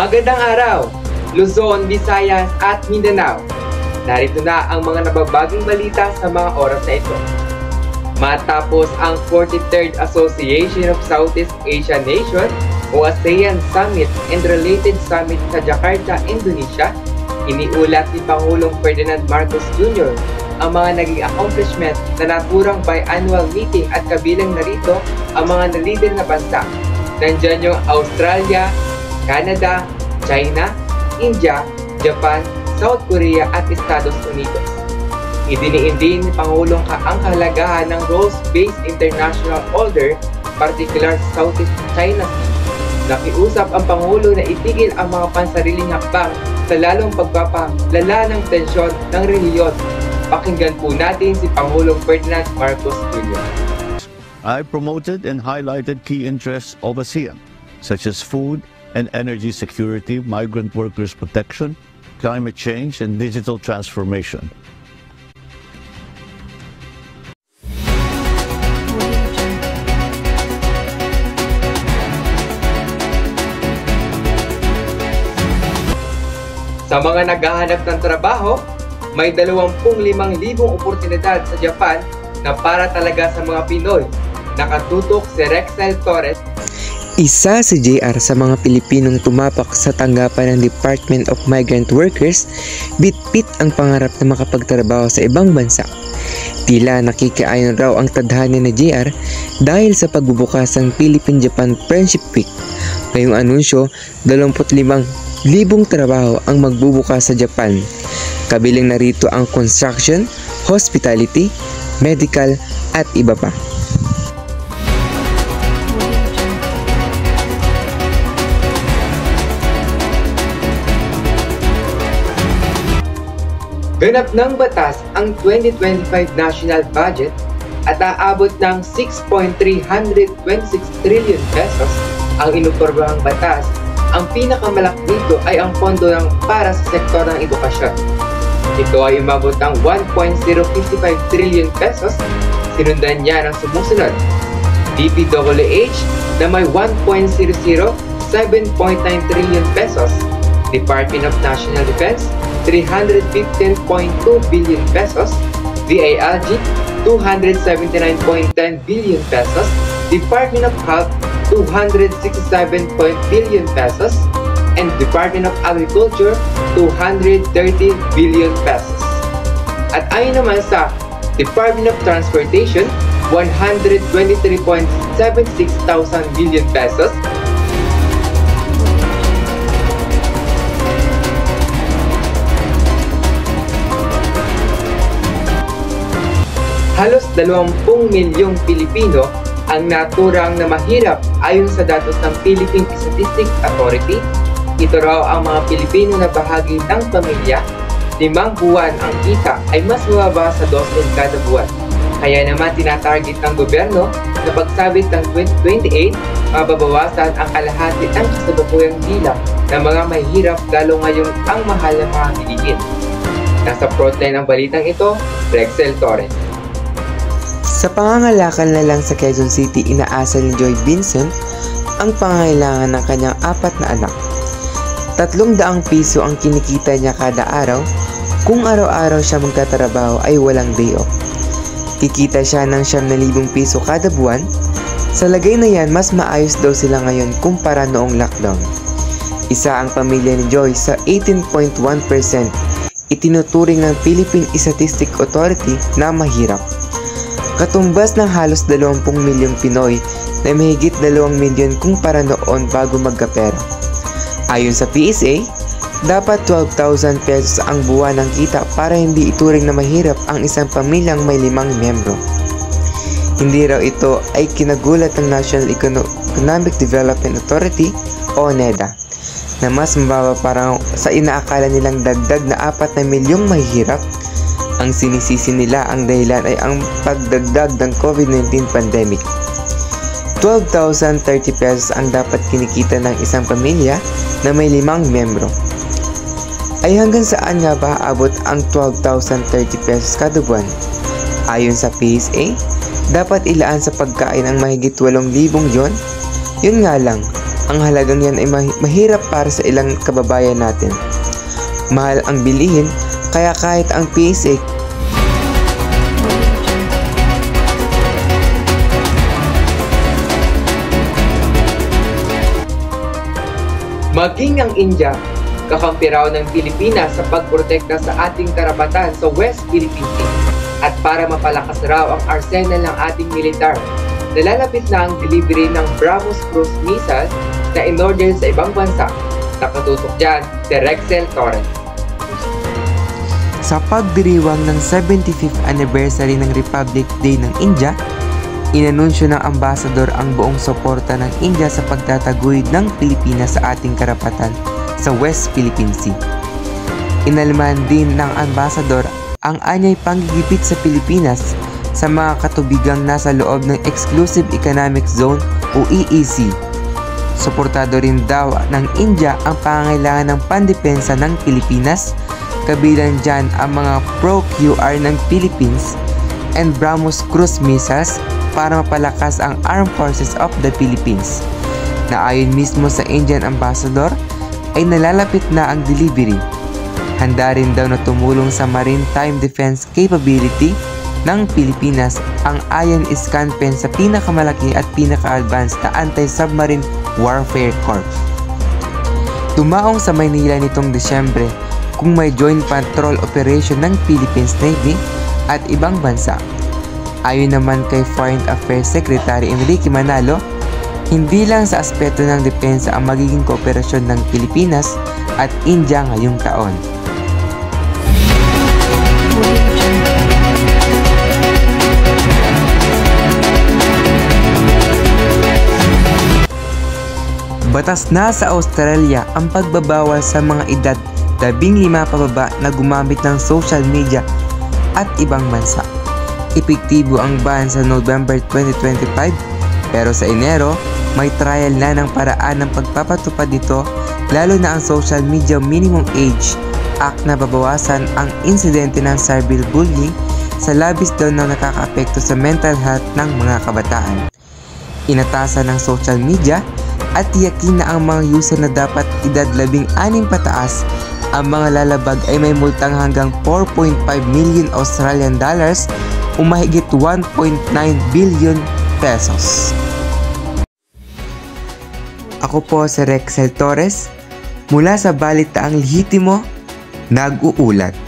Magandang araw, Luzon, Visayas at Mindanao. Narito na ang mga nababagong balita sa mga oras na ito. Matapos ang 43rd Association of Southeast Asian Nations o ASEAN Summit and Related Summit sa Jakarta, Indonesia, iniulat ni Pangulong Ferdinand Marcos Jr. ang mga naging accomplishment na naturang biannual meeting at kabilang narito ang mga nalider na bansa. Nandyan yung Australia, Canada, China, India, Japan, South Korea at Estados Unidos. Idiniin din ni Pangulong ang kahalagahan ng rules-based international order, particular sa Southeast China Sea. Nakiusap ang Pangulo na itigil ang mga pansariling hakbang sa lalong pagpapalala ng tensyon ng rehiyon. Pakinggan po natin si Pangulong Ferdinand Marcos Jr. I promoted and highlighted key interests of ASEAN, such as food and energy security, migrant workers protection, climate change, and digital transformation. Sa mga naghahanap ng trabaho, may 25,000 oportunidad sa Japan na para talaga sa mga Pinoy. Nakatutok si Rexel Torres. Isa si JR sa mga Pilipinong tumapak sa tanggapan ng Department of Migrant Workers, bit-bit ang pangarap na makapagtrabaho sa ibang bansa. Tila nakikaayon raw ang tadhana ni JR dahil sa pagbubukas ng Philippine-Japan Friendship Week. Ngayong anunsyo, 25,000 trabaho ang magbubukas sa Japan. Kabilang narito ang construction, hospitality, medical at iba pa. Ganap ng batas ang 2025 national budget at aabot ng 6.326 trillion pesos ang inutorbahang batas. Ang pinakamalaki nito ay ang pondo para sa sektor ng edukasyon. Ito ay umabot ng 1.055 trillion pesos. Sinundan niya ng sumusunod. DPWH na may 1.007.9 trillion pesos. Department of National Defense 315.2 billion pesos, DILG 279.10 billion pesos, Department of Health 267 billion pesos, and Department of Agriculture 230 billion pesos. At ayon naman sa Department of Transportation 123.76 thousand billion pesos, halos 20 milyong Pilipino ang naturang na mahirap ayon sa datos ng Philippine Statistics Authority. Ito raw ang mga Pilipino na bahagi ng pamilya. 5 buwan ang kita ay mas mababa sa 12 kada buwan. Kaya naman tinatarget ng gobyerno na pagsabit ng 2028, mababawasan ang kalahati ng kasalukuyang bilang ng mga mahirap lalo ngayong ang mahal na mga bilihin. Nasa frontline ng balitang ito, Rexel Torres. Sa pangangalakal na lang sa Quezon City, inaasa ni Joy Vincent ang pangangailangan ng kanyang 4 na anak. 300 piso ang kinikita niya kada araw. Kung araw-araw siya magtatrabaho ay walang day off. Kikita siya ng 9,000 piso kada buwan. Sa lagay na yan, mas maayos daw sila ngayon kumpara noong lockdown. Isa ang pamilya ni Joy sa 18.1% itinuturing ng Philippine Statistics Authority na mahirap. Katumbas ng halos 20 milyong Pinoy na mahigit 2 milyon kumpara noon bago magkapera. Ayon sa PSA, dapat 12,000 pesos ang buwan ng kita para hindi ituring na mahirap ang isang pamilyang may 5 miyembro. Hindi raw ito ay kinagulat ng National Economic Development Authority o NEDA na mas mababa para sa inaakala nilang dagdag na 4 na milyong mahihirap. Ang sinisisi nila ang dahilan ay ang pagdagdag ng COVID-19 pandemic. 12,030 pesos ang dapat kinikita ng isang pamilya na may 5 miyembro. Ay hanggang saan nga ba aabot ang 12,030 pesos kada buwan? Ayon sa PSA, dapat ilaan sa pagkain ang mahigit 8,000 yon. Yun nga lang, Ang halagang yan ay mahirap para sa ilang kababayan natin. Mahal ang bilihin, kaya kahit ang PSA maging ang India, kakampi raw ng Pilipinas sa pagprotekta sa ating karapatan sa West Philippine Sea. At para mapalakas raw ang arsenal ng ating militar, nalalapit na ang delivery ng BrahMos cruise missiles na in-order sa ibang bansa. Nakatutok dyan si Rexel Torres. Sa pagdiriwang ng 75th anniversary ng Republic Day ng India, inanunsyo ng ambasador ang buong suporta ng India sa pagtataguyod ng Pilipinas sa ating karapatan sa West Philippine Sea. Inalman din ng ambasador ang anyay panggigipit sa Pilipinas sa mga katubigang nasa loob ng Exclusive Economic Zone o EEZ. Suportado rin daw ng India ang pangangailangan ng pandepensa ng Pilipinas, kabilang dyan ang mga pro-QR ng Philippines and BrahMos cruise missiles para mapalakas ang Armed Forces of the Philippines, na ayon mismo sa Indian Ambassador ay nalalapit na ang delivery. Handa rin daw na tumulong sa maritime defense capability ng Pilipinas ang Iron Scan Pen sa pinakamalaki at pinaka-advanced na anti-submarine warfare corps. Tumaong sa Maynila nitong Desyembre kung may joint patrol operation ng Philippines Navy at ibang bansa. Ayon naman kay Foreign Affairs Secretary Enrique Manalo, hindi lang sa aspeto ng depensa ang magiging kooperasyon ng Pilipinas at India ngayong taon. Batas na sa Australia ang pagbabawal sa mga edad 15 pababa na gumamit ng social media at ibang bansa. Epektibo ang ban sa November 2025, pero sa Enero, may trial na ng paraan ng pagpapatupad nito, lalo na ang Social Media Minimum Age Act na babawasan ang insidente ng cyberbullying sa labis daw na nakakaapekto sa mental health ng mga kabataan. Inatasan ng social media at tiyakin na ang mga user na dapat edad 16 pataas ang mga lalabag ay may multang hanggang 4.5 million Australian dollars o mahigit 1.9 billion pesos. Ako po si Rexel Torres mula sa Balitaang Lehitimo, nag-uulat.